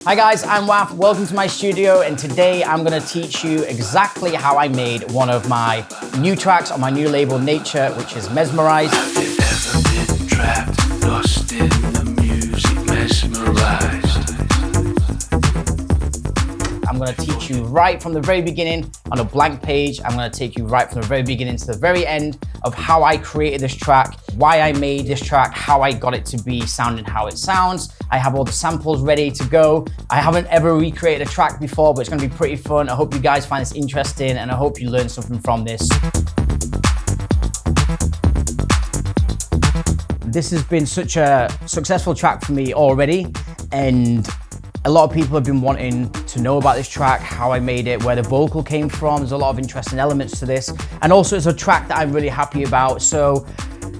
Hi guys, I'm wAFF. Welcome to my studio, and today I'm going to teach you exactly how I made one of my new tracks on my new label Nature, which is Mesmerized. Have you ever been trapped, lost in the music, mesmerized? I'm going to teach you right from the very beginning on a blank page. I'm going to take you right from the very beginning to the very end of how I created this track, why I made this track, how I got it to be sounding how it sounds. I have all the samples ready to go. I haven't ever recreated a track before, but it's going to be pretty fun. I hope you guys find this interesting, and I hope you learn something from this. This has been such a successful track for me already, and a lot of people have been wanting to know about this track, how I made it, where the vocal came from. There's a lot of interesting elements to this, and also it's a track that I'm really happy about. So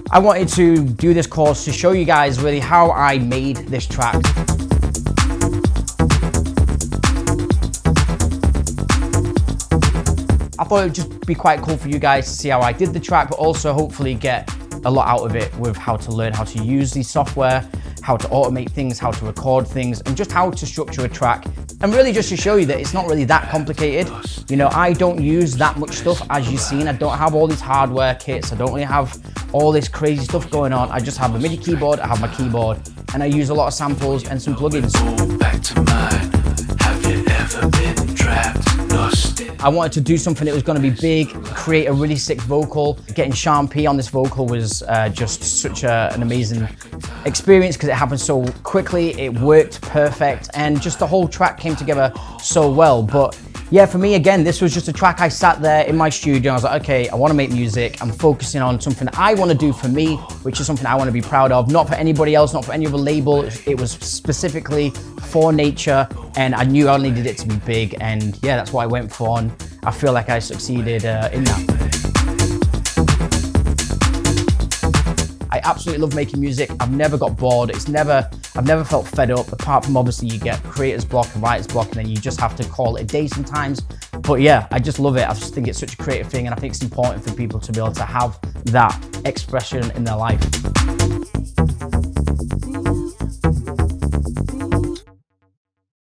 I wanted to do this course to show you guys really how I made this track. I thought it would just be quite cool for you guys to see how I did the track, but also hopefully get a lot out of it with how to learn how to use the software, how to automate things, how to record things, and just how to structure a track. And really just to show you that it's not really that complicated. You know, I don't use that much stuff as you've seen. I don't have all these hardware kits. I don't really have all this crazy stuff going on. I just have a MIDI keyboard, I have my keyboard, and I use a lot of samples and some plugins. Go back to mine. Have you ever been trapped, lost in? I wanted to do something that was going to be big, create a really sick vocal. Getting Sean P on this vocal was just such an amazing experience because it happened so quickly, it worked perfect, and just the whole track came together so well. But yeah, for me, again, this was just a track I sat there in my studio. I was like, okay, I want to make music. I'm focusing on something I want to do for me, which is something I want to be proud of, not for anybody else, not for any other label. It was specifically for Nature, and I knew I needed it to be big. And yeah, that's what I went for, and I feel like I succeeded in that. I absolutely love making music. I've never got bored. I've never felt fed up, apart from obviously you get creator's block and writer's block, and then you just have to call it a day sometimes. But yeah, I just love it. I just think it's such a creative thing, and I think it's important for people to be able to have that expression in their life.